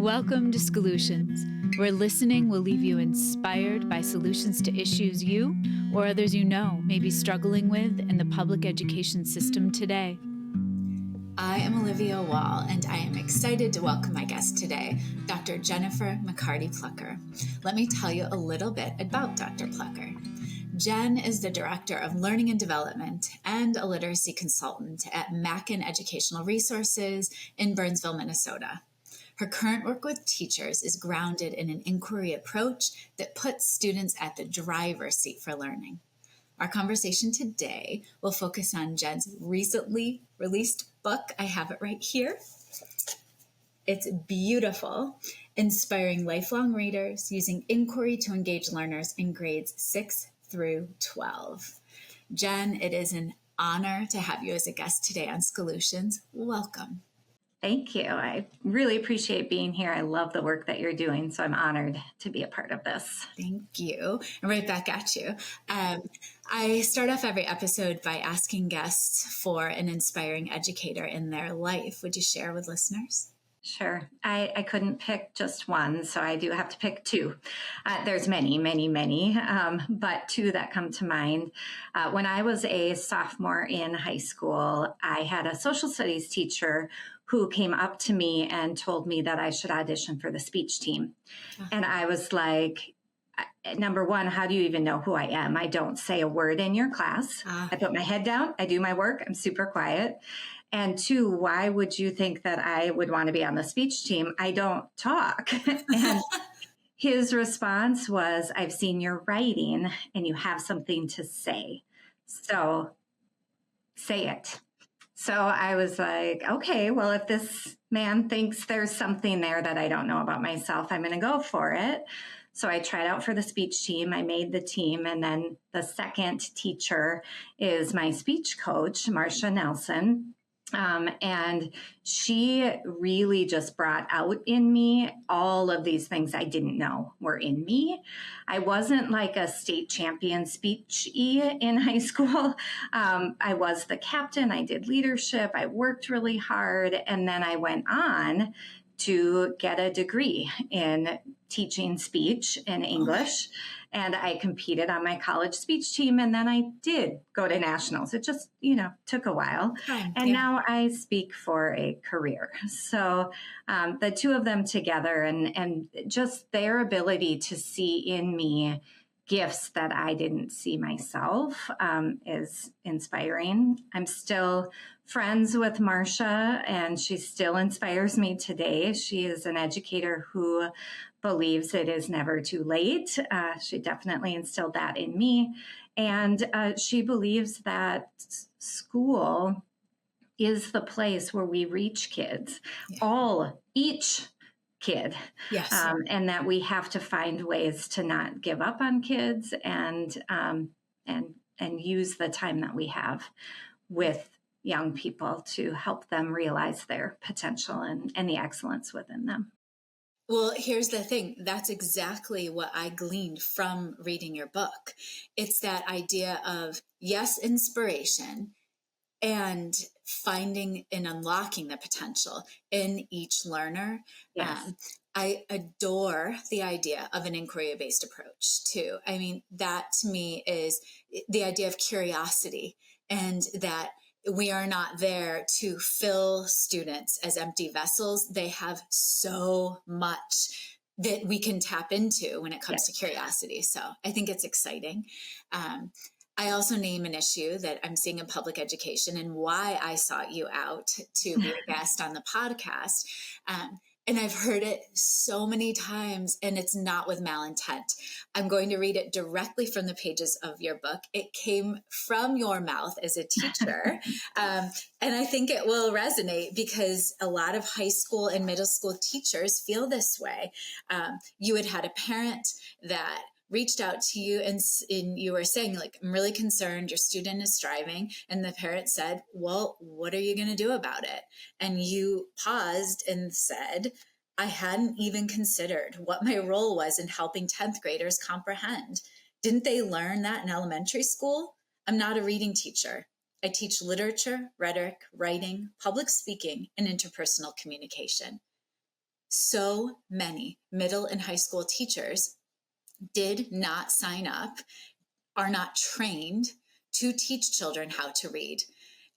Welcome to Solutions, where listening will leave you inspired by solutions to issues you or others you know may be struggling with in the public education system today. I am Olivia Wall, and I am excited to welcome my guest today, Dr. Jennifer McCarty-Plucker. Let me tell you a little bit about Dr. Plucker. Jen is the Director of Learning and Development and a literacy consultant at Mackin Educational Resources in Burnsville, Minnesota. Her current work with teachers is grounded in an inquiry approach that puts students at the driver's seat for learning. Our conversation today will focus on Jen's recently released book. I have it right here. It's beautiful, inspiring lifelong readers using inquiry to engage learners in grades 6 through 12. Jen, it is an honor to have you as a guest today on Solutions. Welcome. Thank you. I really appreciate being here. I love the work that you're doing, so I'm honored to be a part of this. Thank you. And right back at you. I start off every episode by asking guests for an inspiring educator in their life. Would you share with listeners? Sure. I couldn't pick just one, so I do have to pick two. There's many, but two that come to mind. When I was a sophomore in high school, I had a social studies teacher who came up to me and told me that I should audition for the speech team. Uh-huh. And I was like, number one, how do you even know who I am? I don't say a word in your class. I put my head down. I do my work. I'm super quiet. And two, why would you think that I would want to be on the speech team? I don't talk. And his response was, I've seen your writing and you have something to say. So say it. So I was like, okay, well, if this man thinks there's something there that I don't know about myself, I'm going to go for it. So I tried out for the speech team. I made the team. And then the second teacher is my speech coach, Marcia Nelson. And she really just brought out in me all of these things I didn't know were in me. I wasn't like a state champion speech-y in high school. I was the captain. I did leadership. I worked really hard. And then I went on to get a degree in teaching speech in English. And I competed on my college speech team. And then I did go to nationals. It just, took a while. And now I speak for a career. So the two of them together and just their ability to see in me gifts that I didn't see myself is inspiring. I'm still friends with Marcia, and she still inspires me today. She is an educator who believes it is never too late. She definitely instilled that in me. And she believes that school is the place where we reach kids, each kid. Yes. And that we have to find ways to not give up on kids and use the time that we have with young people to help them realize their potential and the excellence within them. Well, here's the thing. That's exactly what I gleaned from reading your book. It's that idea of, yes, inspiration and finding and unlocking the potential in each learner. Yes. I adore the idea of an inquiry-based approach too. I mean, that to me is the idea of curiosity, and that we are not there to fill students as empty vessels. They have so much that we can tap into when it comes to curiosity. So I think it's exciting. I also name an issue that I'm seeing in public education and why I sought you out to be a guest on the podcast. And I've heard it so many times, and it's not with malintent. I'm going to read it directly from the pages of your book. It came from your mouth as a teacher. And I think it will resonate because a lot of high school and middle school teachers feel this way. You had a parent that reached out to you and you were saying, like, I'm really concerned, your student is striving. And the parent said, well, what are you going to do about it? And you paused and said, I hadn't even considered what my role was in helping 10th graders comprehend. Didn't they learn that in elementary school? I'm not a reading teacher. I teach literature, rhetoric, writing, public speaking, and interpersonal communication. so many middle and high school teachers did not sign up, are not trained to teach children how to read.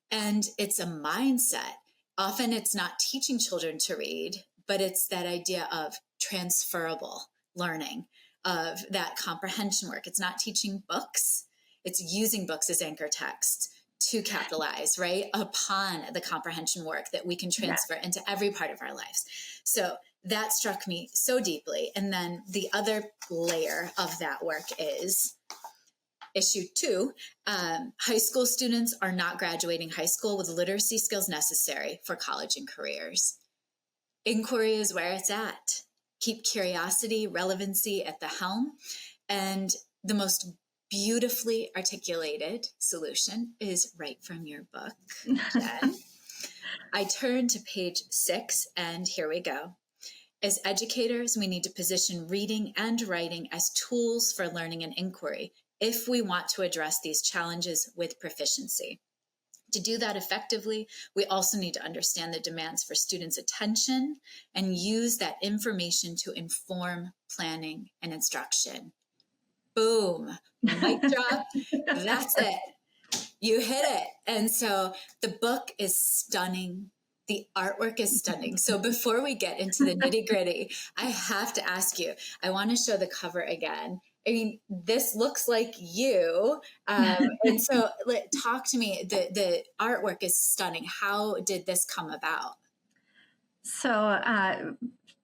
And it's a mindset. Often it's not teaching children to read, but it's that idea of transferable learning, of that comprehension work. It's not teaching books, it's using books as anchor text to capitalize, right, upon the comprehension work that we can transfer into every part of our lives. So that struck me so deeply. And then the other layer of that work is issue 2, high school students are not graduating high school with literacy skills necessary for college and careers. Inquiry is where it's at. Keep curiosity, relevancy at the helm. And the most beautifully articulated solution is right from your book, Jen. I turn to page 6, and here we go. As educators, we need to position reading and writing as tools for learning and inquiry if we want to address these challenges with proficiency. To do that effectively, we also need to understand the demands for students' attention and use that information to inform planning and instruction. Boom, mic drop, that's it. You hit it. And so the book is stunning. The artwork is stunning. So before we get into the nitty gritty, I have to ask you, I want to show the cover again. I mean, this looks like you. And so talk to me. The artwork is stunning. How did this come about? So,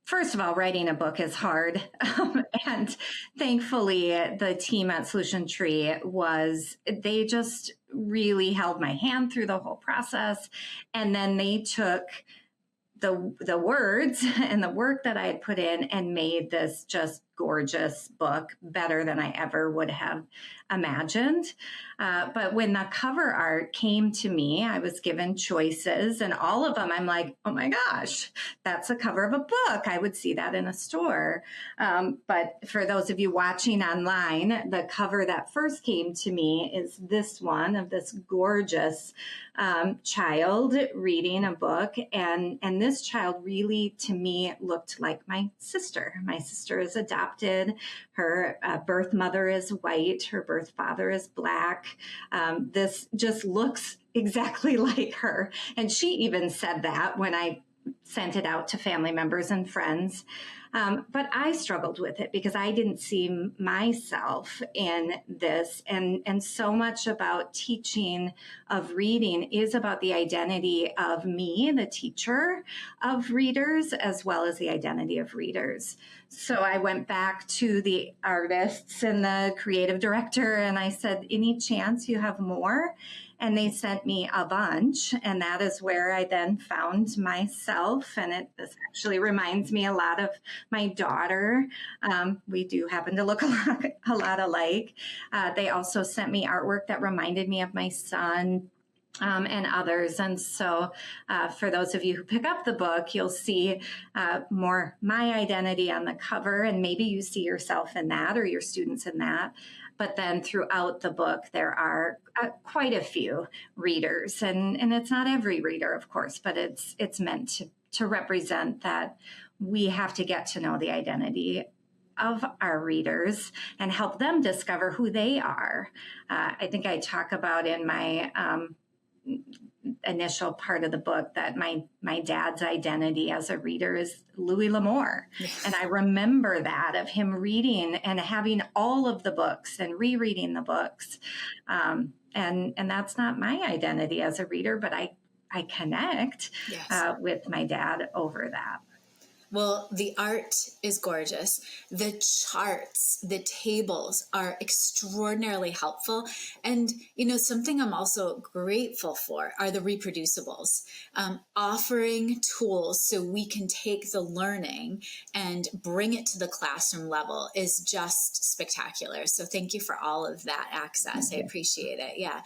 first of all, writing a book is hard. And thankfully, the team at Solution Tree they just really held my hand through the whole process. And then they took the words and the work that I had put in and made this just gorgeous book, better than I ever would have imagined. But when the cover art came to me, I was given choices, and all of them, I'm like, oh my gosh, that's a cover of a book. I would see that in a store. But for those of you watching online, the cover that first came to me is this one of this gorgeous child reading a book. And this child really, to me, looked like my sister. My sister is adopted. Her birth mother is white. Her birth father is black. This just looks exactly like her. And she even said that when I sent it out to family members and friends. But I struggled with it because I didn't see myself in this. And so much about teaching of reading is about the identity of me, the teacher of readers, as well as the identity of readers. So I went back to the artists and the creative director and I said, any chance you have more? And they sent me a bunch, and that is where I then found myself. And this actually reminds me a lot of my daughter. We do happen to look a lot alike. They also sent me artwork that reminded me of my son. And others. And so for those of you who pick up the book, you'll see more my identity on the cover, and maybe you see yourself in that or your students in that. But then throughout the book, there are quite a few readers, and it's not every reader, of course, but it's meant to represent that we have to get to know the identity of our readers and help them discover who they are. I think I talk about in my initial part of the book that my dad's identity as a reader is Louis L'Amour. Yes. And I remember that of him reading and having all of the books and rereading the books. And that's not my identity as a reader, but I connect with my dad over that. Well, the art is gorgeous. The charts, the tables are extraordinarily helpful. And, something I'm also grateful for are the reproducibles, offering tools so we can take the learning and bring it to the classroom level is just spectacular. So thank you for all of that access. I appreciate it. Yeah.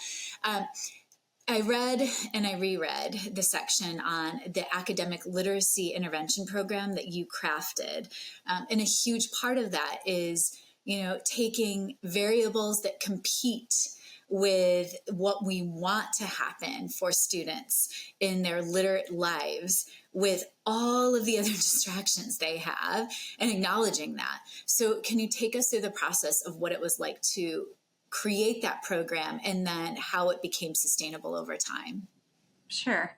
I read and I reread the section on the academic literacy intervention program that you crafted. And a huge part of that is, taking variables that compete with what we want to happen for students in their literate lives with all of the other distractions they have and acknowledging that. So can you take us through the process of what it was like to create that program and then how it became sustainable over time? Sure.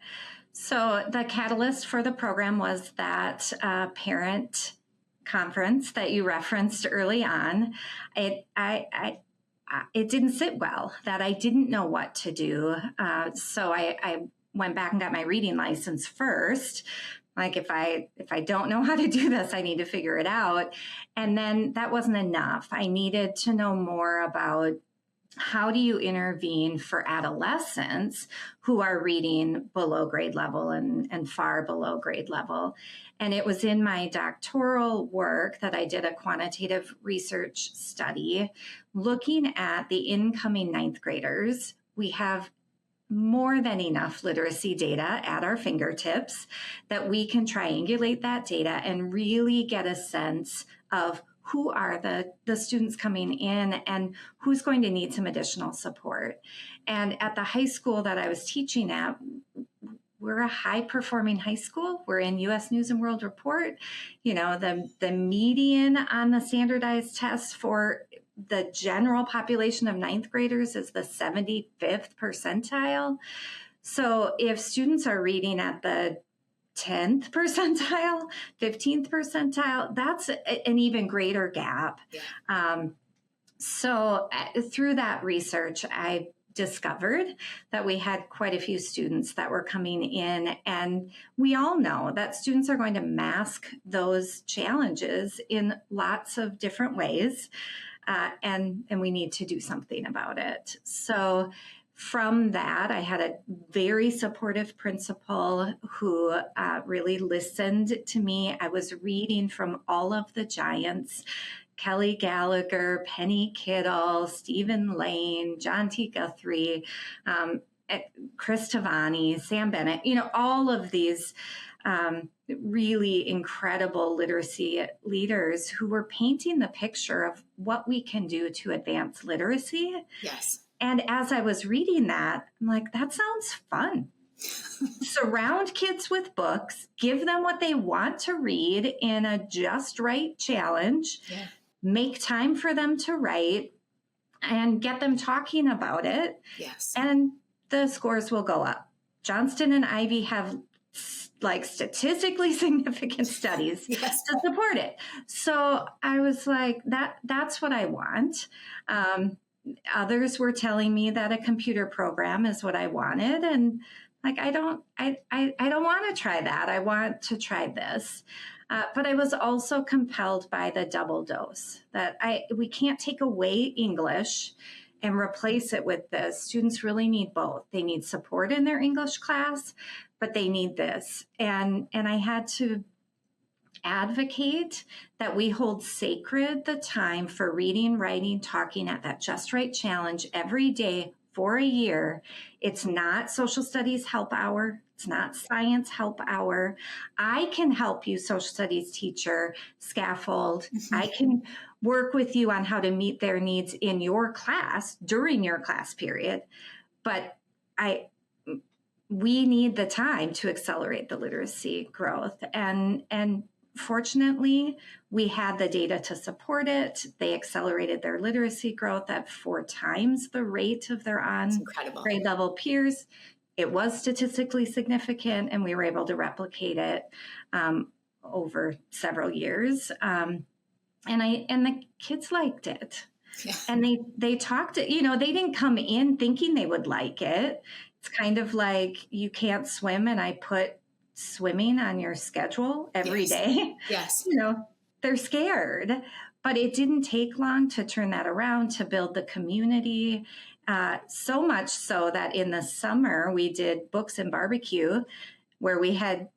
So the catalyst for the program was that parent conference that you referenced early on. It didn't sit well, that I didn't know what to do. So I went back and got my reading license first. Like, if I don't know how to do this, I need to figure it out. And then that wasn't enough. I needed to know more about how do you intervene for adolescents who are reading below grade level and far below grade level. And it was in my doctoral work that I did a quantitative research study looking at the incoming ninth graders. We have more than enough literacy data at our fingertips that we can triangulate that data and really get a sense of who are the students coming in and who's going to need some additional support. And at the high school that I was teaching at, we're a high-performing high school. We're in U.S. News and World Report. You know, the median on the standardized tests for the general population of ninth graders is the 75th percentile. So if students are reading at the 10th percentile, 15th percentile, that's an even greater gap. Yeah. So through that research, I discovered that we had quite a few students that were coming in, and we all know that students are going to mask those challenges in lots of different ways, and we need to do something about it. So from that, I had a very supportive principal who really listened to me. I was reading from all of the giants: Kelly Gallagher, Penny Kittle, Stephen Lane, John T. Guthrie, Chris Tavani, Sam Bennett, you know, all of these really incredible literacy leaders who were painting the picture of what we can do to advance literacy. Yes. And as I was reading that, I'm like, that sounds fun. Surround kids with books, give them what they want to read in a just right challenge, yeah. Make time for them to write, and get them talking about it. Yes. And the scores will go up. Johnston and Ivy have like statistically significant studies yes. to support it. So I was like, that's what I want. Others were telling me that a computer program is what I wanted. And like, I don't want to try that. I want to try this. But I was also compelled by the double dose that we can't take away English and replace it with this. Students really need both. They need support in their English class, but they need this. And I had to advocate that we hold sacred the time for reading, writing, talking at that Just Right challenge every day for a year. It's not social studies help hour. It's not science help hour. I can help you, social studies teacher, scaffold. Mm-hmm. I can work with you on how to meet their needs in your class during your class period. But we need the time to accelerate the literacy growth. And fortunately, we had the data to support it. They accelerated their literacy growth at 4 times the rate of their grade level peers. It was statistically significant, and we were able to replicate it over several years. And the kids liked it. Yeah. And they talked, you know, they didn't come in thinking they would like it. It's kind of like you can't swim, and I put swimming on your schedule every yes. day. Yes. You know, they're scared, but it didn't take long to turn that around, to build the community. So much so that in the summer we did books and barbecue, where we had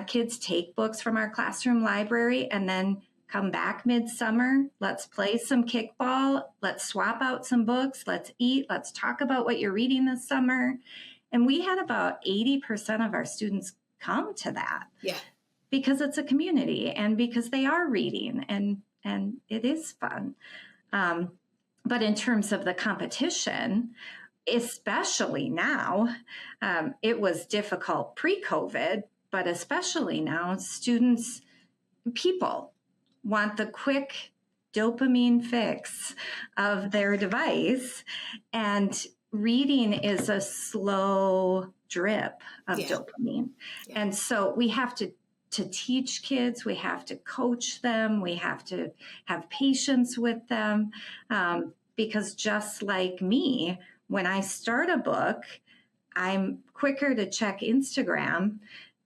kids take books from our classroom library and then come back midsummer. Let's play some kickball. Let's swap out some books. Let's eat. Let's talk about what you're reading this summer. And we had about 80% of our students come to that. Yeah. Because it's a community and because they are reading and it is fun. But in terms of the competition, especially now, it was difficult pre-COVID, but especially now, people want the quick dopamine fix of their device, and reading is a slow drip of dopamine. Yeah. And so we have to teach kids, we have to coach them, we have to have patience with them, because just like me, when I start a book, I'm quicker to check Instagram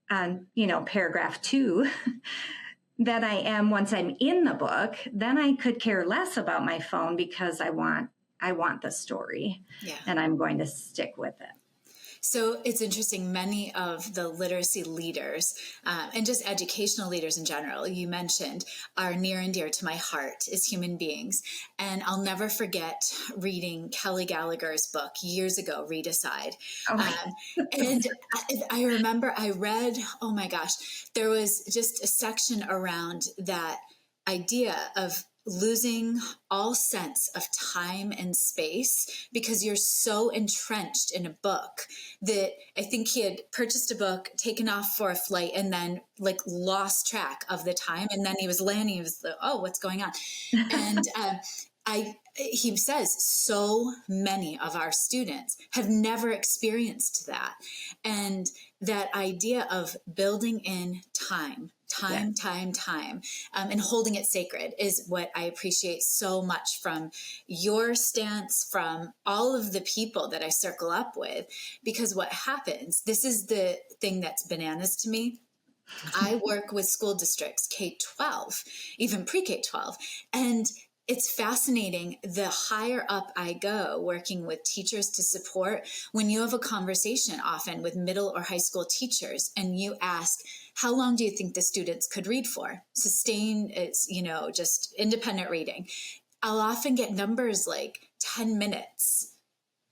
on, paragraph 2 than I am once I'm in the book. Then I could care less about my phone because I want the story, and I'm going to stick with it. So it's interesting, many of the literacy leaders and just educational leaders in general, you mentioned, are near and dear to my heart as human beings. And I'll never forget reading Kelly Gallagher's book years ago, Read Aside. And I remember I read, oh my gosh, there was just a section around that idea of losing all sense of time and space because you're so entrenched in a book that I think he had purchased a book, taken off for a flight, and then lost track of the time. And then he was landing, he was like, oh, what's going on? And he says so many of our students have never experienced that. And that idea of building in time, and holding it sacred is what I appreciate so much from your stance, from all of the people that I circle up with, because what happens, this is the thing that's bananas to me. I work with school districts, K-12, even pre-K-12, and it's fascinating. The higher up I go working with teachers to support, when you have a conversation often with middle or high school teachers and you ask, how long do you think the students could read for? Sustain, it's, just independent reading. I'll often get numbers like 10 minutes,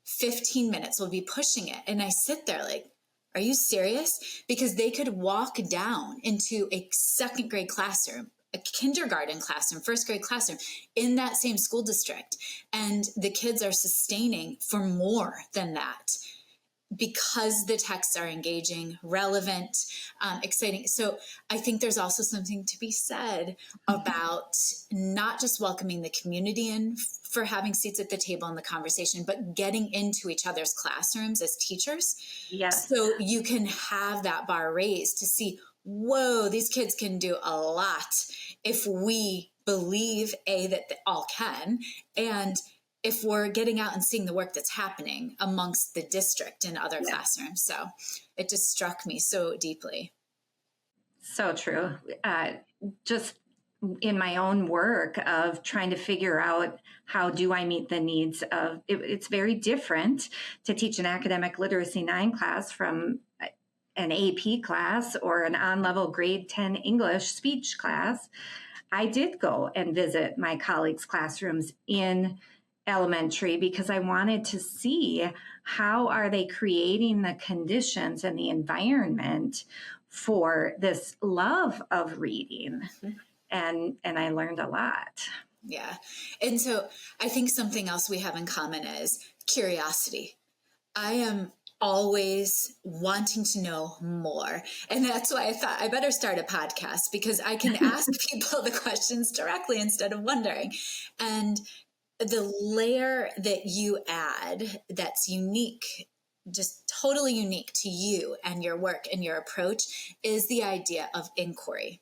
15 minutes, will be pushing it. And I sit there like, are you serious? Because they could walk down into a second grade classroom, a kindergarten classroom, first grade classroom in that same school district. And the kids are sustaining for more than that because the texts are engaging, relevant, exciting. So I think there's also something to be said about not just welcoming the community in for having seats at the table in the conversation, but getting into each other's classrooms as teachers. Yes. So you can have that bar raised to see, whoa, these kids can do a lot if we believe, that they all can, and if we're getting out and seeing the work that's happening amongst the district and other classrooms. So it just struck me so deeply. So true. Just in my own work of trying to figure out how do I meet the needs of, it's very different to teach an academic literacy 9 class from an AP class or an on-level grade 10 English speech class. I did go and visit my colleagues' classrooms in elementary because I wanted to see how are they creating the conditions and the environment for this love of reading. And I learned a lot. Yeah. And so I think something else we have in common is curiosity. I am always wanting to know more. And that's why I thought I better start a podcast, because I can ask people the questions directly instead of wondering. And the layer that you add that's unique, just totally unique to you and your work and your approach, is the idea of inquiry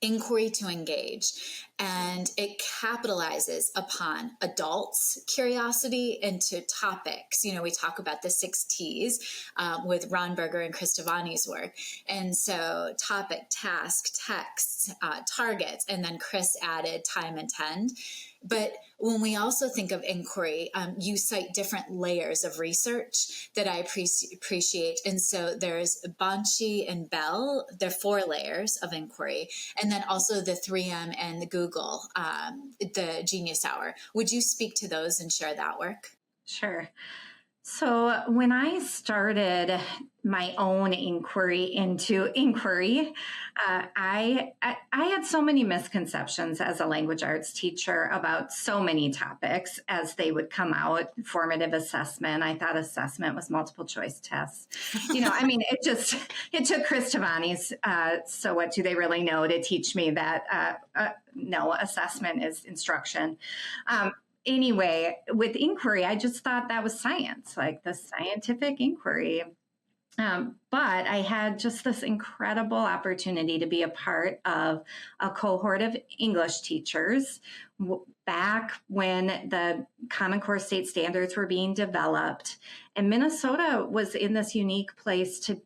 to engage. And it capitalizes upon adults' curiosity into topics. We talk about the 6 T's with Ron Berger and Chris Devani's work. And so topic, task, texts, targets, and then Chris added time and tend. But when we also think of inquiry, you cite different layers of research that I appreciate. And so there's Banshi and Bell, they're 4 layers of inquiry. And then also the 3M and the Google, the Genius Hour. Would you speak to those and share that work? Sure. So when I started my own inquiry into inquiry, I had so many misconceptions as a language arts teacher about so many topics as they would come out. Formative assessment. I thought assessment was multiple choice tests. I mean, it took Chris Tavani's So What Do They Really Know to teach me that no, assessment is instruction. Anyway, with inquiry, I just thought that was science, like the scientific inquiry. But I had just this incredible opportunity to be a part of a cohort of English teachers back when the Common Core state standards were being developed. And Minnesota was in this unique place to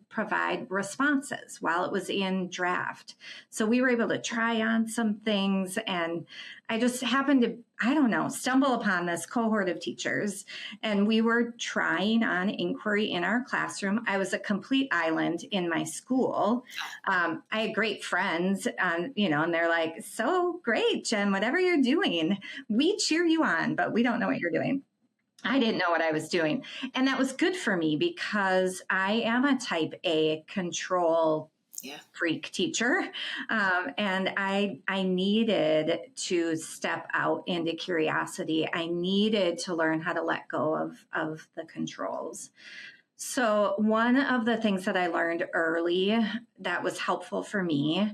provide responses while it was in draft. So we were able to try on some things, and I just happened to, stumble upon this cohort of teachers, and we were trying on inquiry in our classroom. I was a complete island in my school. I had great friends, and they're like, "So great, Jen, whatever you're doing, we cheer you on, but we don't know what you're doing." I didn't know what I was doing. And that was good for me because I am a type A control freak teacher. And I needed to step out into curiosity. I needed to learn how to let go of the controls. So one of the things that I learned early that was helpful for me,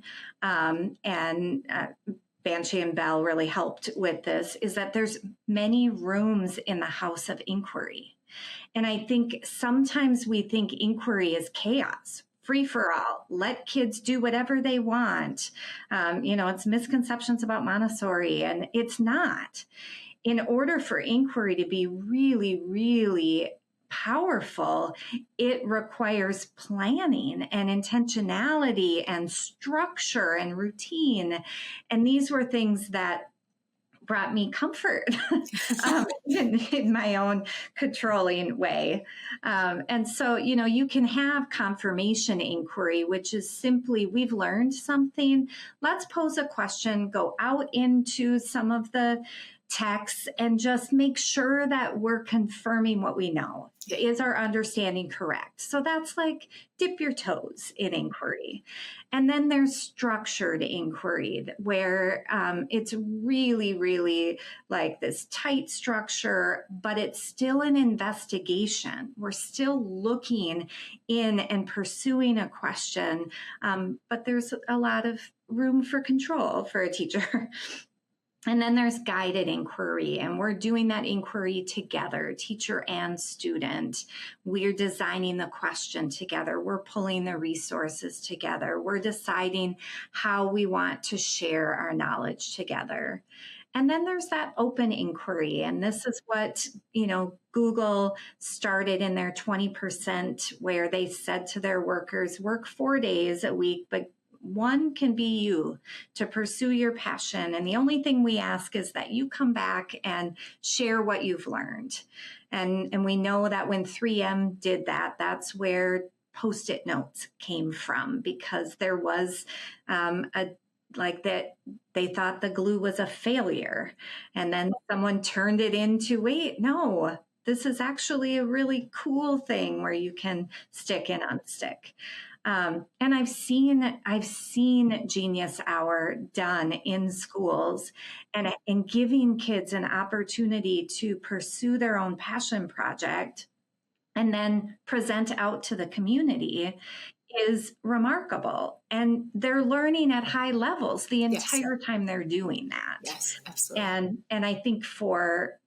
Banshee and Bell really helped with this, is that there's many rooms in the house of inquiry. And I think sometimes we think inquiry is chaos, free for all, let kids do whatever they want. It's misconceptions about Montessori, and it's not. In order for inquiry to be really, really powerful, it requires planning and intentionality and structure and routine. And these were things that brought me comfort in my own controlling way. And so, you can have confirmation inquiry, which is simply, we've learned something. Let's pose a question, go out into some of the texts and just make sure that we're confirming what we know. Is our understanding correct? So that's like dip your toes in inquiry. And then there's structured inquiry where it's really, really like this tight structure, but it's still an investigation. We're still looking in and pursuing a question, but there's a lot of room for control for a teacher. And then there's guided inquiry, and we're doing that inquiry together, teacher and student. We're designing the question together. We're pulling the resources together. We're deciding how we want to share our knowledge together. And then there's that open inquiry. And this is what, Google started in their 20%, where they said to their workers, work 4 days a week, but one can be you to pursue your passion. And the only thing we ask is that you come back and share what you've learned. And we know that when 3M did that, that's where Post-it notes came from, because there was they thought the glue was a failure. And then someone turned it into, wait, no, this is actually a really cool thing where you can stick and unstick. And I've seen Genius Hour done in schools, and giving kids an opportunity to pursue their own passion project and then present out to the community is remarkable. And they're learning at high levels the entire time they're doing that. Yes, absolutely. And I think for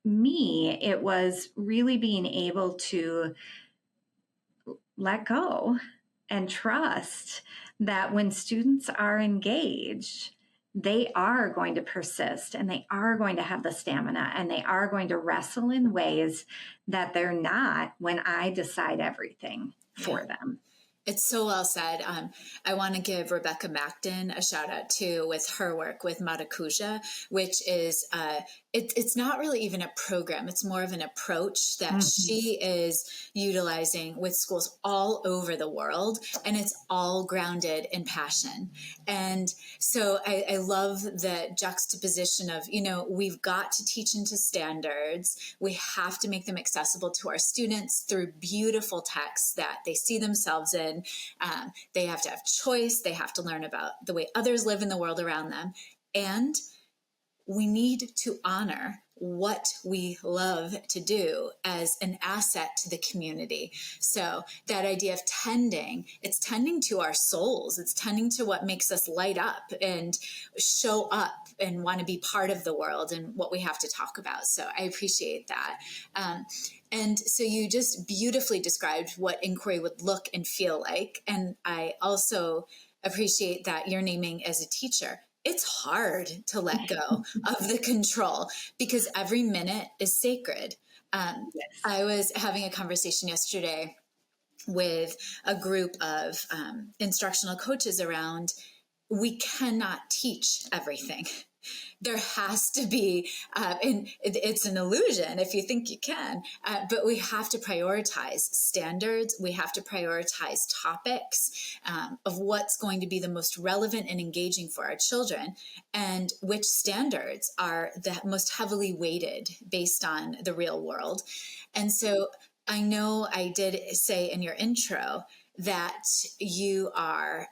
me, it was really being able to let go and trust that when students are engaged, they are going to persist, and they are going to have the stamina, and they are going to wrestle in ways that they're not when I decide everything for them. It's so well said. I want to give Rebecca Macton a shout out too, with her work with Maracuja, which is it's not really even a program. It's more of an approach that Mhm. she is utilizing with schools all over the world. And it's all grounded in passion. And so I love the juxtaposition of, we've got to teach into standards. We have to make them accessible to our students through beautiful texts that they see themselves in. They have to have choice. They have to learn about the way others live in the world around them. And we need to honor what we love to do as an asset to the community. So that idea of it's tending to our souls. It's tending to what makes us light up and show up and want to be part of the world and what we have to talk about. So I appreciate that. And so you just beautifully described what inquiry would look and feel like. And I also appreciate that you're naming as a teacher. It's hard to let go of the control because every minute is sacred. Yes. I was having a conversation yesterday with a group of instructional coaches around, we cannot teach everything. There has to be, and it's an illusion if you think you can, but we have to prioritize standards. We have to prioritize topics of what's going to be the most relevant and engaging for our children, and which standards are the most heavily weighted based on the real world. And so I know I did say in your intro that you are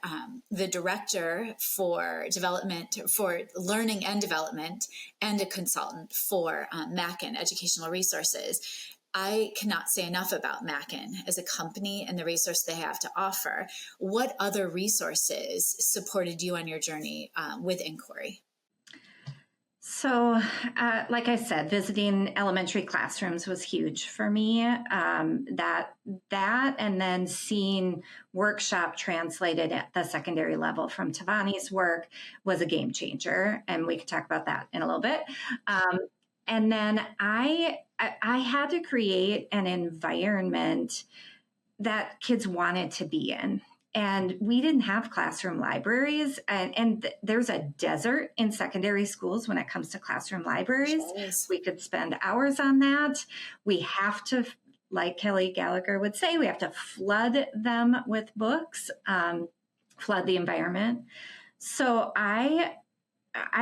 the director for development, for learning and development, and a consultant for Mackin Educational Resources. I cannot say enough about Mackin as a company and the resource they have to offer. What other resources supported you on your journey with inquiry? So, like I said, visiting elementary classrooms was huge for me. That and then seeing workshop translated at the secondary level from Tavani's work was a game changer, and we could talk about that in a little bit. And then I had to create an environment that kids wanted to be in. And we didn't have classroom libraries. And there's a desert in secondary schools when it comes to classroom libraries. Yes. We could spend hours on that. We have to, like Kelly Gallagher would say, we have to flood them with books, flood the environment. So I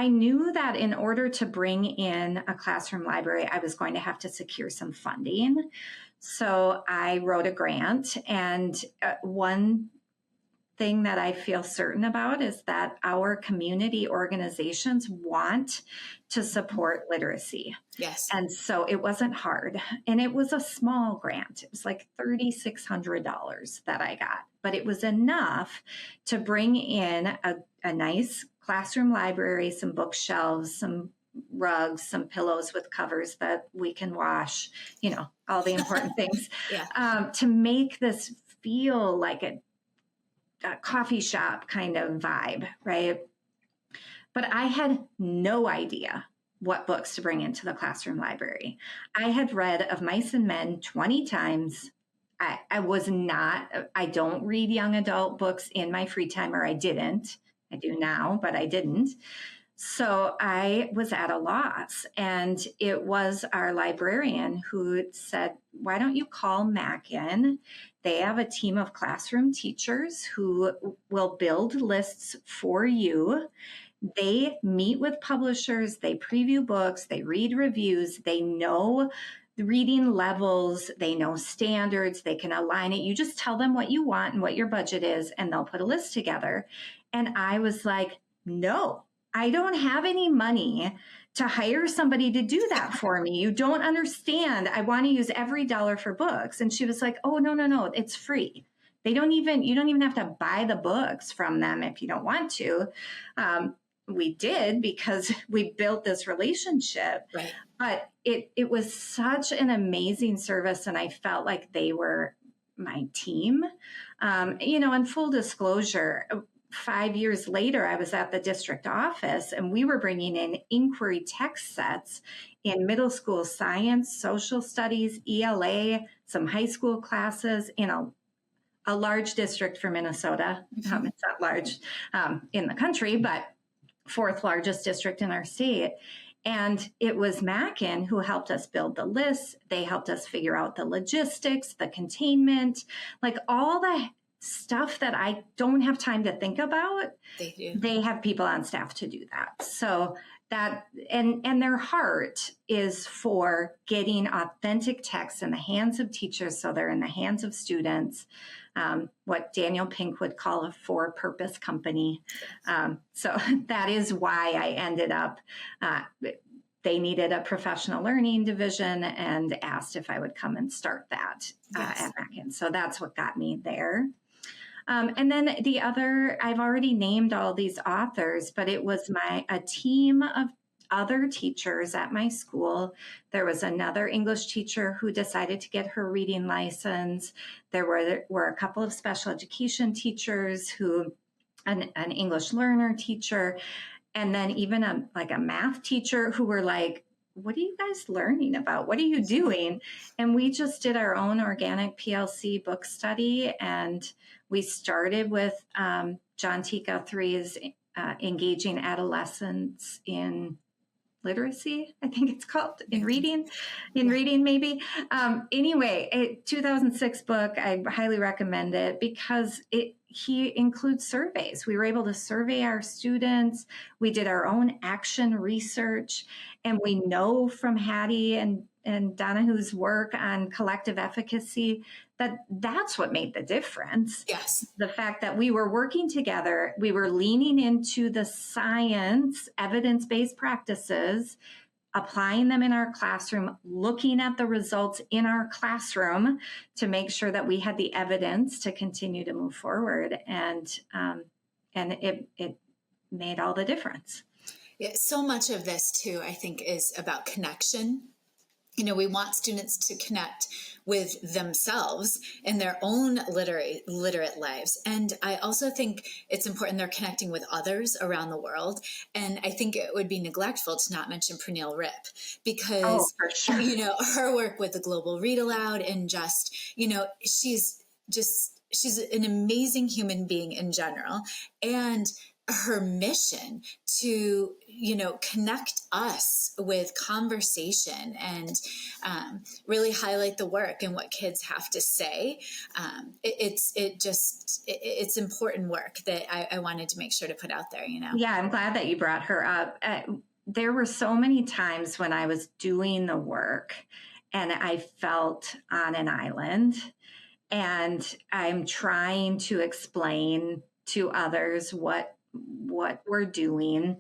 knew that in order to bring in a classroom library, I was going to have to secure some funding. So I wrote a grant, and one thing that I feel certain about is that our community organizations want to support literacy. Yes. And so it wasn't hard. And it was a small grant. It was like $3,600 that I got, but it was enough to bring in a nice classroom library, some bookshelves, some rugs, some pillows with covers that we can wash, all the important things, to make this feel like a coffee shop kind of vibe, right? But I had no idea what books to bring into the classroom library. I had read Of Mice and Men 20 times. I don't read young adult books in my free time, or I didn't. I do now, but I didn't. So I was at a loss, and it was our librarian who said, why don't you call Mackin? They have a team of classroom teachers who will build lists for you. They meet with publishers, they preview books, they read reviews, they know the reading levels, they know standards, they can align it. You just tell them what you want and what your budget is, and they'll put a list together. And I was like, no, I don't have any money to hire somebody to do that for me. You don't understand. I want to use every dollar for books. And she was like, oh, no, it's free. You don't even have to buy the books from them if you don't want to. We did, because we built this relationship, Right. But it was such an amazing service. And I felt like they were my team. And full disclosure, 5 years later, I was at the district office, and we were bringing in inquiry text sets in middle school science, social studies, ELA, some high school classes in a large district for Minnesota. It's not large in the country, but fourth largest district in our state. And it was Mackin who helped us build the list. They helped us figure out the logistics, the containment, like all the stuff that I don't have time to think about. They do. They have people on staff to do that. So that, and their heart is for getting authentic text in the hands of teachers, so they're in the hands of students, what Daniel Pink would call a for-purpose company. So that is why I ended up, they needed a professional learning division and asked if I would come and start that at Mackin. So that's what got me there. And then the other, I've already named all these authors, but it was a team of other teachers at my school. There was another English teacher who decided to get her reading license. There were a couple of special education teachers an English learner teacher, and then even a math teacher who were like, what are you guys learning about? What are you doing? And we just did our own organic PLC book study. And we started with John T. Guthrie's Engaging Adolescents in Literacy, I think it's called, in reading maybe. Anyway, a 2006 book, I highly recommend it because he includes surveys. We were able to survey our students. We did our own action research, and we know from Hattie and Donahue's work on collective efficacy that's what made the difference. Yes. The fact that we were working together, we were leaning into the science, evidence-based practices, applying them in our classroom, looking at the results in our classroom to make sure that we had the evidence to continue to move forward. And it made all the difference. Yeah, so much of this too, I think, is about connection. We want students to connect with themselves in their own literate lives. And I also think it's important they're connecting with others around the world. And I think it would be neglectful to not mention Pernille Ripp, because, for sure. Her work with the Global Read Aloud and she's an amazing human being in general. And her mission to, connect us with conversation and really highlight the work and what kids have to say. It's important work that I wanted to make sure to put out there, Yeah, I'm glad that you brought her up. There were so many times when I was doing the work and I felt on an island, and I'm trying to explain to others what we're doing.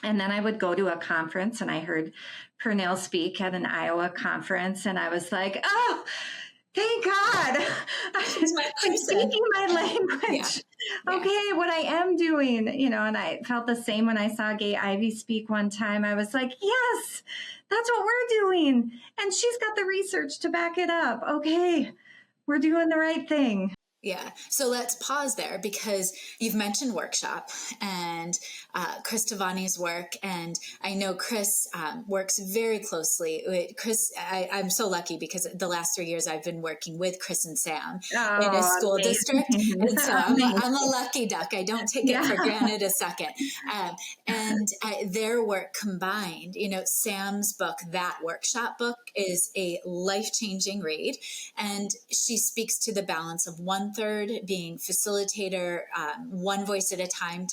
And then I would go to a conference, and I heard Pernille speak at an Iowa conference, and I was like, oh, thank God. I'm speaking my language. Yeah. Okay, what I am doing, and I felt the same when I saw Gay Ivy speak one time. I was like, yes, that's what we're doing. And she's got the research to back it up. Okay, we're doing the right thing. Yeah. So let's pause there, because you've mentioned workshop and Chris Tavani's work. And I know Chris works very closely with Chris. I'm so lucky because the last 3 years I've been working with Chris and Sam in a school district. And so I'm a lucky duck. I don't take it for granted a second. And their work combined, Sam's book, that workshop book, is a life-changing read. And she speaks to the balance of 1/3 being facilitator, one voice at a time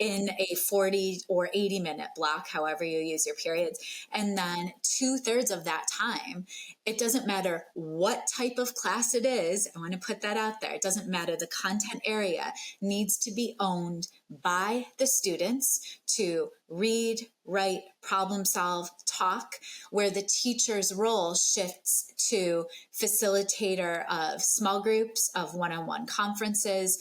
in a 40 or 80 minute block, however you use your periods. And then 2/3 of that time, it doesn't matter what type of class it is. I want to put that out there. It doesn't matter. The content area needs to be owned by the students to read, write, problem solve, talk, where the teacher's role shifts to facilitator of small groups, of one-on-one conferences.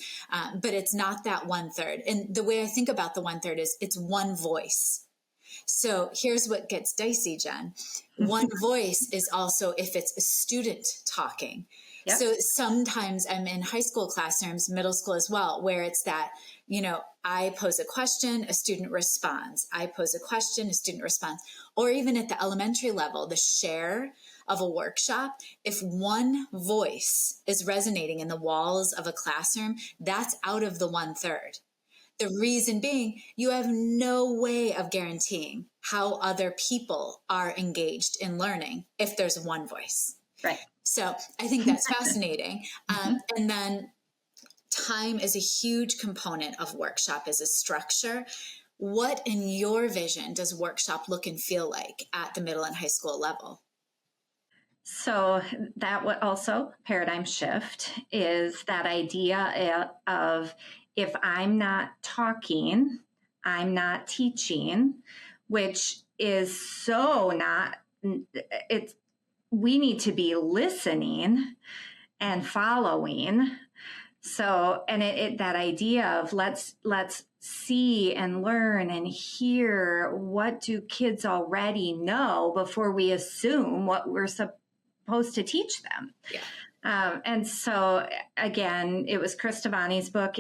But it's not that 1/3. And the way I think about the 1/3 is it's one voice. So here's what gets dicey, Jen. One voice is also if it's a student talking. Yep. So sometimes I'm in high school classrooms, middle school as well, where it's that, I pose a question, a student responds. I pose a question, a student responds. Or even at the elementary level, the share of a workshop, if one voice is resonating in the walls of a classroom, that's out of the 1/3. The reason being, you have no way of guaranteeing how other people are engaged in learning if there's one voice. Right. So I think that's fascinating. Mhm. And then time is a huge component of workshop as a structure. What in your vision does workshop look and feel like at the middle and high school level? So that would also paradigm shift is that idea of if I'm not talking, I'm not teaching, which is so not, it's, we need to be listening and following. So, and that idea of let's see and learn and hear, what do kids already know before we assume what we're supposed to teach them. Yeah. And so again, it was Chris Devani's book.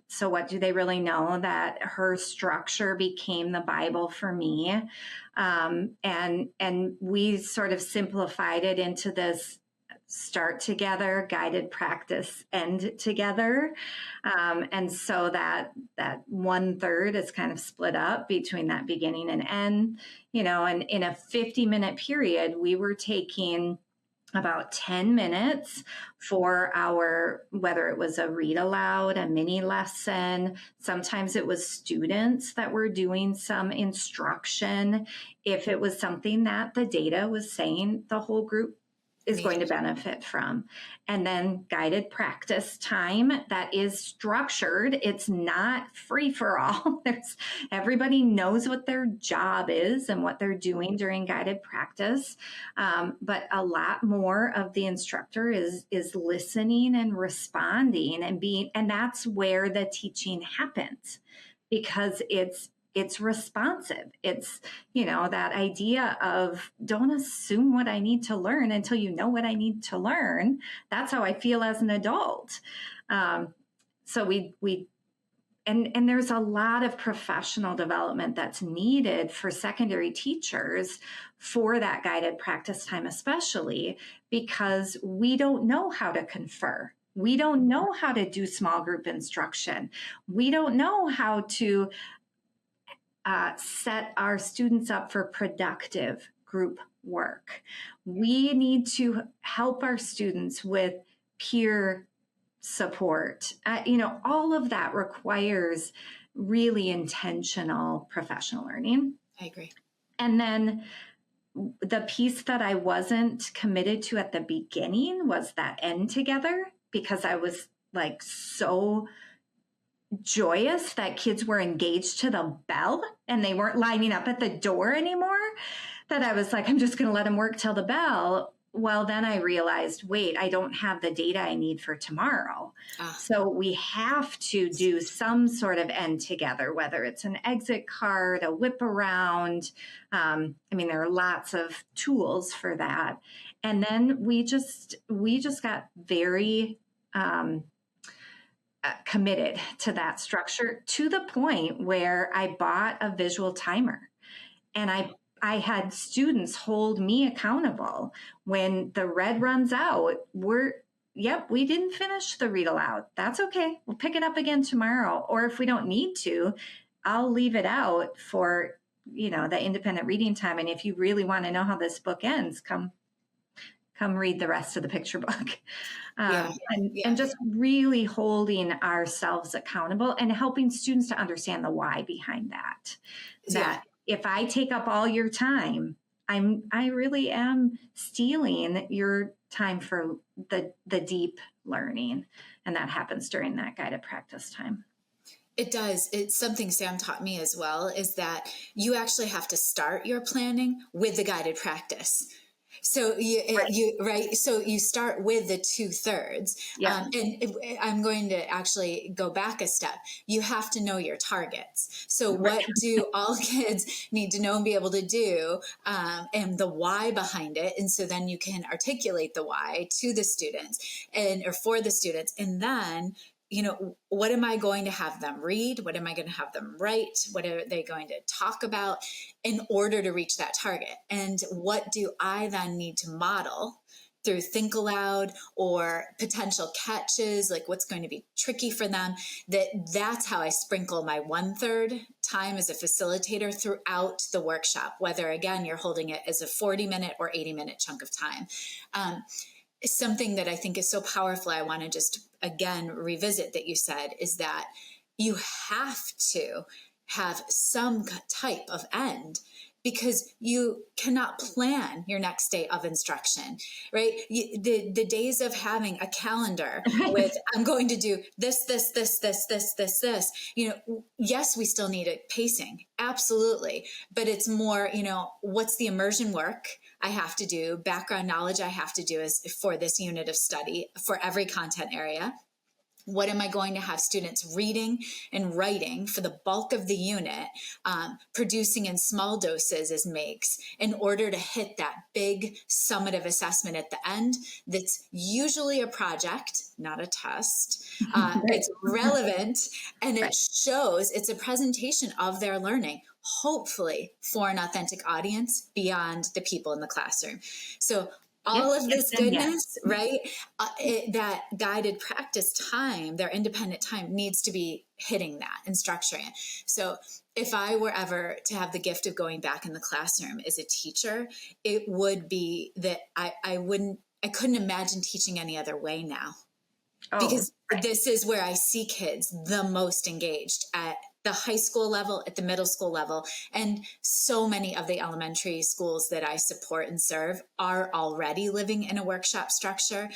So what do they really know? That her structure became the Bible for me. And we sort of simplified it into this: start together, guided practice, end together. And so that 1/3 is kind of split up between that beginning and end, and in a 50-minute period, we were taking about 10 minutes for whether it was a read aloud, a mini lesson. Sometimes it was students that were doing some instruction. If it was something that the data was saying the whole group is going to benefit from. And then guided practice time that is structured. It's not free for all. Everybody knows what their job is and what they're doing during guided practice. But a lot more of the instructor is listening and responding and that's where the teaching happens, because it's responsive. It's, that idea of don't assume what I need to learn until you know what I need to learn. That's how I feel as an adult. So and there's a lot of professional development that's needed for secondary teachers for that guided practice time, especially because we don't know how to confer. We don't know how to do small group instruction. We don't know how to set our students up for productive group work. We need to help our students with peer support. All of that requires really intentional professional learning. I agree. And then the piece that I wasn't committed to at the beginning was that end together, because I was like so joyous that kids were engaged to the bell and they weren't lining up at the door anymore, that I was like, I'm just going to let them work till the bell. Well, then I realized, wait, I don't have the data I need for tomorrow. So we have to do some sort of end together, whether it's an exit card, a whip around. There are lots of tools for that. And then we just got very committed to that structure, to the point where I bought a visual timer, and I had students hold me accountable. When the red runs out, we didn't finish the read aloud. That's okay. We'll pick it up again tomorrow. Or if we don't need to, I'll leave it out for, the independent reading time. And if you really want to know how this book ends, come read the rest of the picture book. And just really holding ourselves accountable and helping students to understand the why behind that. That if I take up all your time, I really am stealing your time for the deep learning. And that happens during that guided practice time. It does. It's something Sam taught me as well, is that you actually have to start your planning with the guided practice. So So you start with the 2/3. Yeah. And I'm going to actually go back a step. You have to know your targets. So what do all kids need to know and be able to do, and the why behind it. And so then you can articulate the why to the students or for the students. And then, what am I going to have them read? What am I going to have them write? What are they going to talk about in order to reach that target? And what do I then need to model through think aloud or potential catches, like what's going to be tricky for them, that's how I sprinkle my 1/3 time as a facilitator throughout the workshop, whether again, you're holding it as a 40-minute or 80-minute chunk of time. Something that I think is so powerful, I want to just again revisit that you said, is that you have to have some type of end, because you cannot plan your next day of instruction, right? The days of having a calendar with, I'm going to do this, yes, we still need it pacing. Absolutely. But it's more, what's the immersion work I have to do, background knowledge I have to do is for this unit of study for every content area. What am I going to have students reading and writing for the bulk of the unit, producing in small doses as makes, in order to hit that big summative assessment at the end that's usually a project, not a test. Right. It's relevant, and it shows it's a presentation of their learning, hopefully for an authentic audience beyond the people in the classroom. So all of this goodness, right? That guided practice time, their independent time, needs to be hitting that and structuring it. So if I were ever to have the gift of going back in the classroom as a teacher, it would be that I couldn't imagine teaching any other way now. Because this is where I see kids the most engaged, at the high school level, at the middle school level. And so many of the elementary schools that I support and serve are already living in a workshop structure.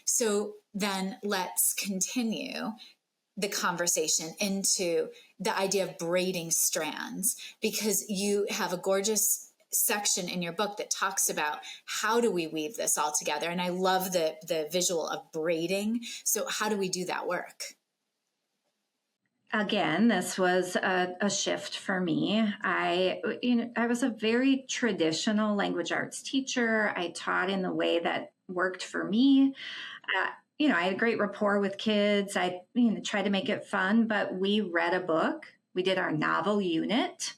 So then let's continue the conversation into the idea of braiding strands, because you have a gorgeous section in your book that talks about how do we weave this all together. And I love the visual of braiding. So how do we do that work? Again, this was a shift for me. I was a very traditional language arts teacher. I taught in the way that worked for me. I had a great rapport with kids. I tried to make it fun, but we read a book. We did our novel unit,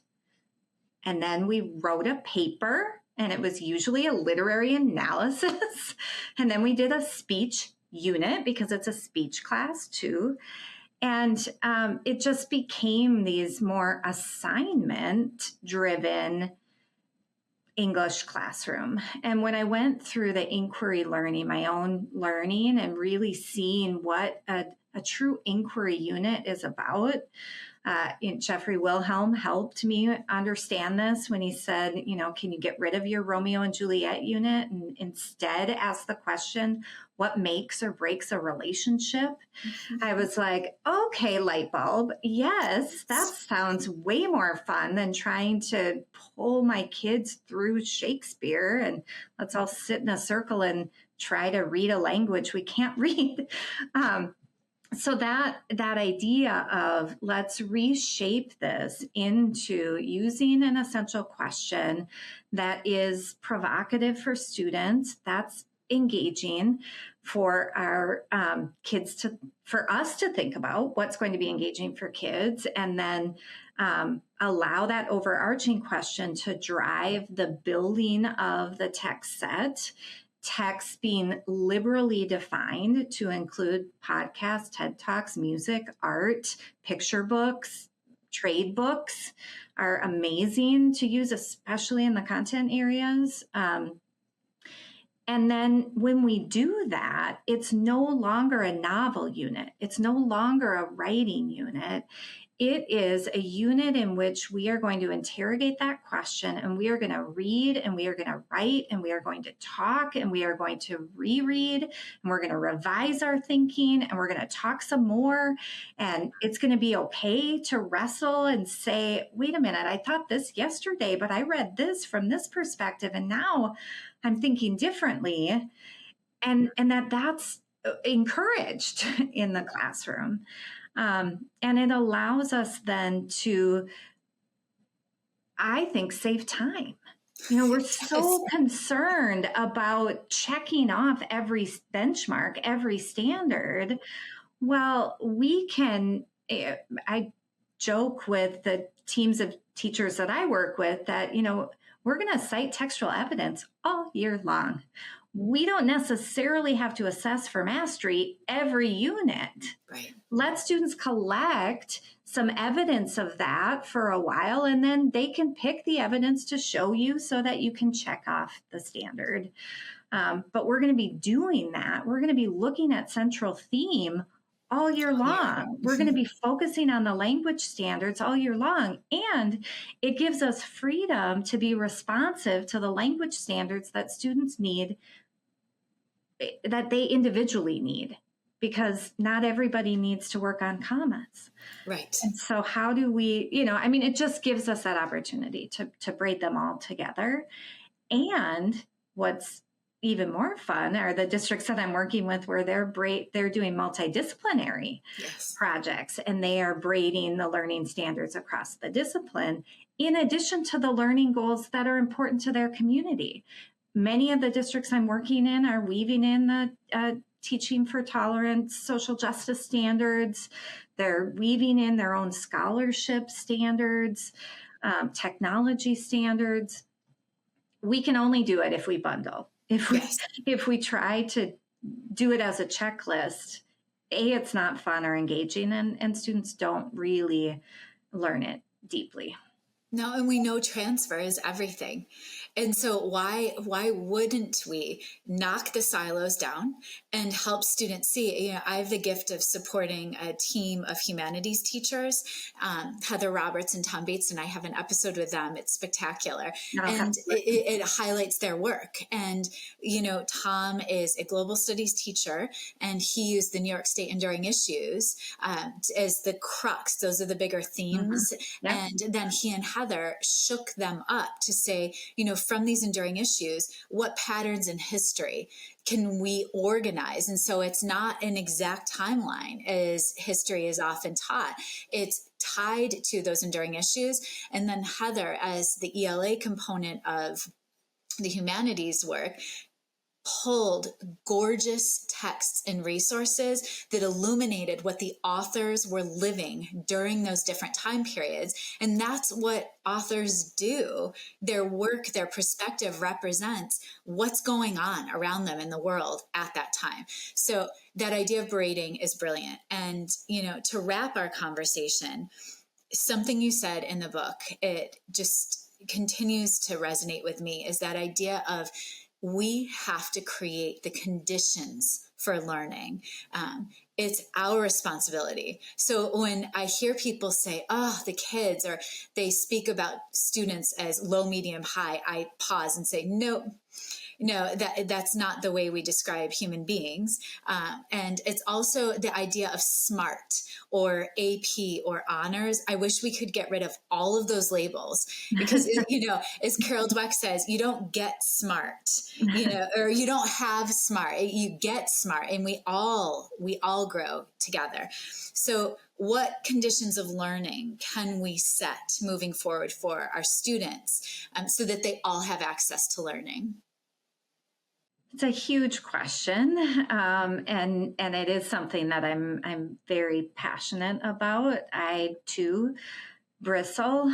and then we wrote a paper, and it was usually a literary analysis. And then we did a speech unit, because it's a speech class too. And it just became these more assignment-driven English classroom. And when I went through the inquiry learning, my own learning, and really seeing what a true inquiry unit is about, Jeffrey Wilhelm helped me understand this when he said, can you get rid of your Romeo and Juliet unit and instead ask the question, what makes or breaks a relationship? I was like, okay, light bulb. Yes, that sounds way more fun than trying to pull my kids through Shakespeare and let's all sit in a circle and try to read a language we can't read. So that idea of let's reshape this into using an essential question that is provocative for students, that's engaging for our kids for us to think about what's going to be engaging for kids, and then allow that overarching question to drive the building of the text set. Text being liberally defined to include podcasts, TED Talks, music, art, picture books, trade books are amazing to use, especially in the content areas. And then when we do that, it's no longer a novel unit. It's no longer a writing unit. It is a unit in which we are going to interrogate that question, and we are going to read, and we are going to write, and we are going to talk, and we are going to reread, and we're going to revise our thinking, and we're going to talk some more. And it's going to be okay to wrestle and say, wait a minute, I thought this yesterday, but I read this from this perspective, and now I'm thinking differently. And that's encouraged in the classroom. And it allows us then to, I think, save time. We're so concerned about checking off every benchmark, every standard. Well, I joke with the teams of teachers that I work with that, we're going to cite textual evidence all year long. we don't necessarily have to assess for mastery every unit. Right. Let students collect some evidence of that for a while, and then they can pick the evidence to show you so that you can check off the standard. But we're going to be doing that. We're going to be looking at central theme all year long. We're going to be focusing on the language standards all year long. And it gives us freedom to be responsive to the language standards that students need, that they individually need, because not everybody needs to work on commas. Right. And so how do we, it just gives us that opportunity to braid them all together. And what's even more fun are the districts that I'm working with, where they're doing multidisciplinary projects, and they are braiding the learning standards across the discipline, in addition to the learning goals that are important to their community. Many of the districts I'm working in are weaving in the teaching for tolerance, social justice standards. They're weaving in their own scholarship standards, technology standards. We can only do it if we bundle. If we try to do it as a checklist, it's not fun or engaging, and students don't really learn it deeply. No, and we know transfer is everything. And so why wouldn't we knock the silos down and help students see? I have the gift of supporting a team of humanities teachers, Heather Roberts and Tom Bates, and I have an episode with them. It's spectacular. And it highlights their work. And, Tom is a global studies teacher, and he used the New York State Enduring Issues as the crux. Those are the bigger themes. Mm-hmm. Yeah. And then he and Heather shook them up to say, from these enduring issues, what patterns in history can we organize? And so it's not an exact timeline as history is often taught. It's tied to those enduring issues. And then Heather, as the ELA component of the humanities work, pulled gorgeous texts and resources that illuminated what the authors were living during those different time periods. And that's what authors do. Their work, their perspective represents what's going on around them in the world at that time. So that idea of braiding is brilliant. And, to wrap our conversation, something you said in the book, it just continues to resonate with me, is that idea of we have to create the conditions for learning. It's our responsibility. So when I hear people say, the kids, or they speak about students as low, medium, high, I pause and say, no, that's not the way we describe human beings. And it's also the idea of SMART or AP or honors. I wish we could get rid of all of those labels, because, as Carol Dweck says, you don't get smart, or you don't have smart, you get smart, and we all grow together. So what conditions of learning can we set moving forward for our students so that they all have access to learning? It's a huge question, and it is something that I'm very passionate about. I too bristle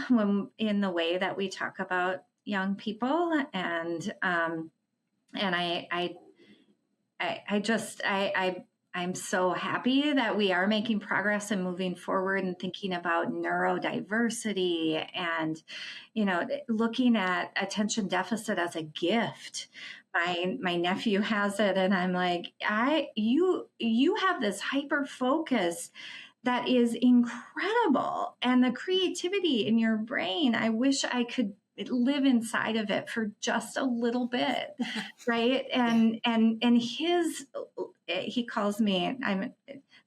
in the way that we talk about young people, and I'm so happy that we are making progress and moving forward and thinking about neurodiversity and, looking at attention deficit as a gift. My nephew has it, and I'm like, you have this hyper focus that is incredible, and the creativity in your brain, I wish I could live inside of it for just a little bit, right? And he calls me, I'm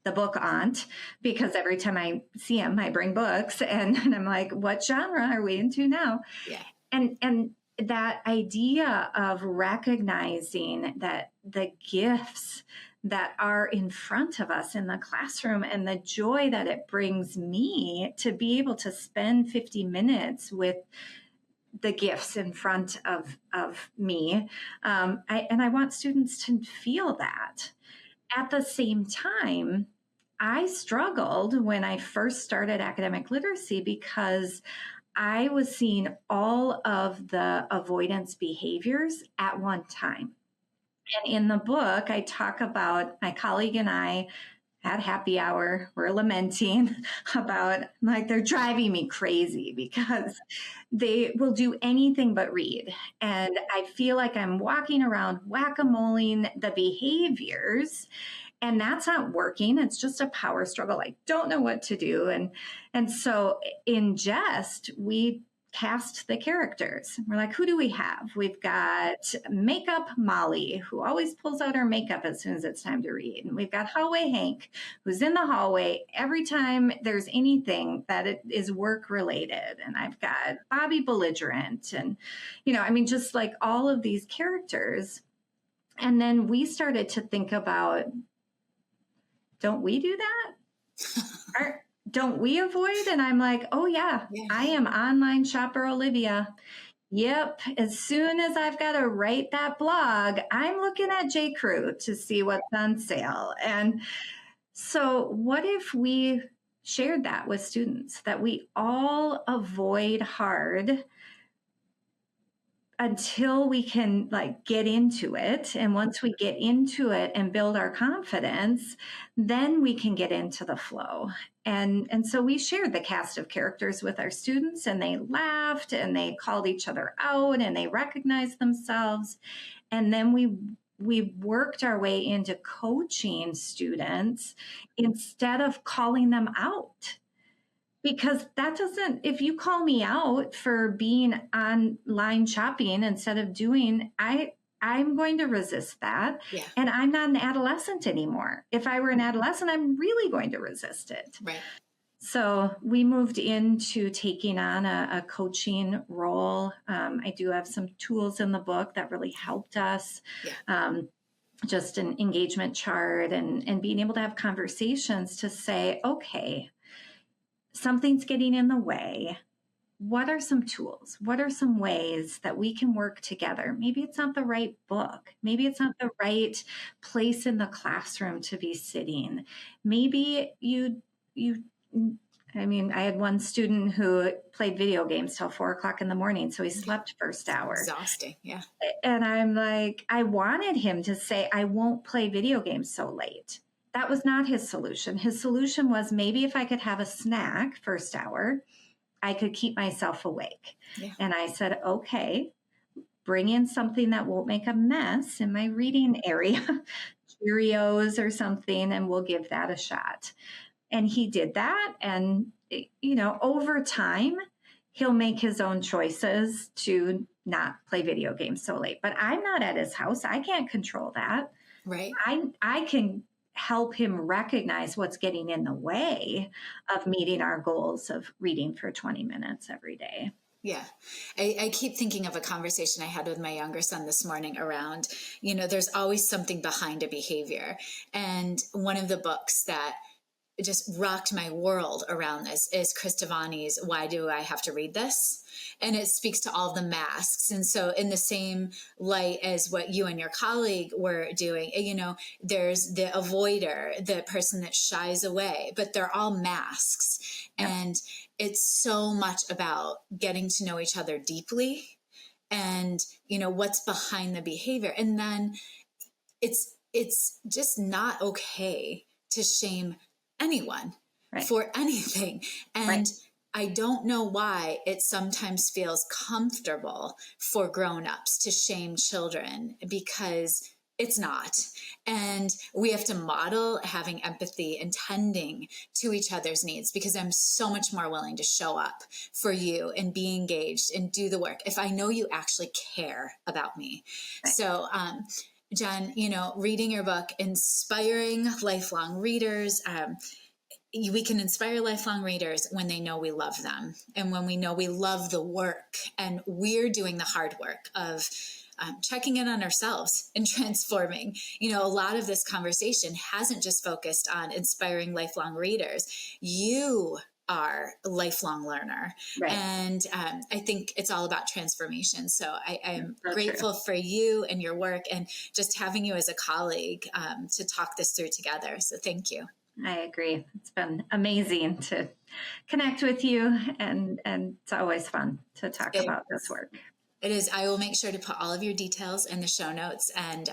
the book aunt, because every time I see him, I bring books, and I'm like, what genre are we into now? Yeah. And that idea of recognizing that the gifts that are in front of us in the classroom, and the joy that it brings me to be able to spend 50 minutes with the gifts in front of me. I want students to feel that. At the same time, I struggled when I first started academic literacy, because I was seeing all of the avoidance behaviors at one time. And in the book, I talk about my colleague and I at happy hour, we're lamenting about like they're driving me crazy because they will do anything but read. And I feel like I'm walking around whack-a-moling the behaviors, and that's not working. It's just a power struggle. I don't know what to do. And so in Jest, we cast the characters. We're like, who do we have? We've got Makeup Molly, who always pulls out her makeup as soon as it's time to read. And we've got Hallway Hank, who's in the hallway every time there's anything that it is work related. And I've got Bobby Belligerent, and, I mean, just like all of these characters. And then we started to think about, don't we do that? Don't we avoid? And I'm like, oh yeah, I am online shopper Olivia. Yep. As soon as I've got to write that blog, I'm looking at J.Crew to see what's on sale. And so what if we shared that with students, that we all avoid hard until we can like get into it. And once we get into it and build our confidence, then we can get into the flow. And so we shared the cast of characters with our students, and they laughed and they called each other out and they recognized themselves. And then we worked our way into coaching students instead of calling them out. Because that doesn't, if you call me out for being online shopping instead of doing, I'm going to resist that. Yeah. And I'm not an adolescent anymore. If I were an adolescent, I'm really going to resist it. Right. So we moved into taking on a coaching role. I do have some tools in the book that really helped us. Yeah. Just an engagement chart and being able to have conversations to say, okay, something's getting in the way. What are some tools? What are some ways that we can work together? Maybe it's not the right book. Maybe it's not the right place in the classroom to be sitting. Maybe I had one student who played video games till 4:00 in the morning. So he slept first hour. Exhausting. Yeah. And I'm like, I wanted him to say, I won't play video games so late. That was not his solution. His solution was maybe if I could have a snack first hour, I could keep myself awake. Yeah. And I said, okay, bring in something that won't make a mess in my reading area, Cheerios or something, and we'll give that a shot. And he did that. And, over time, he'll make his own choices to not play video games so late. But I'm not at his house. I can't control that. Right. I can help him recognize what's getting in the way of meeting our goals of reading for 20 minutes every day. Yeah. I keep thinking of a conversation I had with my younger son this morning around, there's always something behind a behavior. And one of the books that just rocked my world around this is Chris Tavani's Why Do I Have to Read This? And it speaks to all the masks. And so in the same light as what you and your colleague were doing, there's the avoider, the person that shies away, but they're all masks. Yep. And it's so much about getting to know each other deeply and, what's behind the behavior. And then it's just not okay to shame anyone for anything. And I don't know why it sometimes feels comfortable for grown-ups to shame children, because it's not. And we have to model having empathy and tending to each other's needs, because I'm so much more willing to show up for you and be engaged and do the work if I know you actually care about me. Right. So, Jen, reading your book, inspiring lifelong readers, we can inspire lifelong readers when they know we love them and when we know we love the work and we're doing the hard work of checking in on ourselves and transforming. A lot of this conversation hasn't just focused on inspiring lifelong readers. You are a lifelong learner. Right. And I think it's all about transformation. So I am grateful for you and your work and just having you as a colleague to talk this through together. So thank you. I agree. It's been amazing to connect with you, and it's always fun to talk about this work. It is. I will make sure to put all of your details in the show notes, and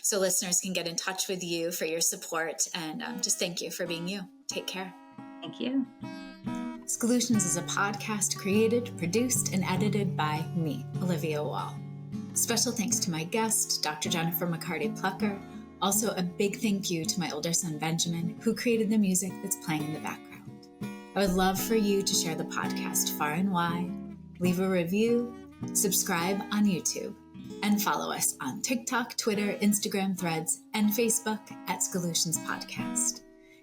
so listeners can get in touch with you for your support. And just thank you for being you. Take care. Thank you. Scholutions is a podcast created, produced, and edited by me, Olivia Wall. Special thanks to my guest, Dr. Jennifer McCarty-Plucker. Also, a big thank you to my older son, Benjamin, who created the music that's playing in the background. I would love for you to share the podcast far and wide, leave a review, subscribe on YouTube, and follow us on TikTok, Twitter, Instagram, Threads, and Facebook at Scholutions Podcast.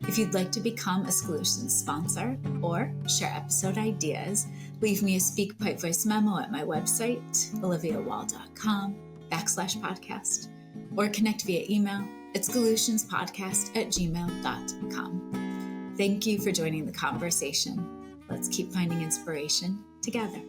If you'd like to become a Scholutions sponsor or share episode ideas, leave me a SpeakPipe voice memo at my website, oliviawall.com/podcast, or connect via email at scholutionspodcast@gmail.com. Thank you for joining the conversation. Let's keep finding inspiration together.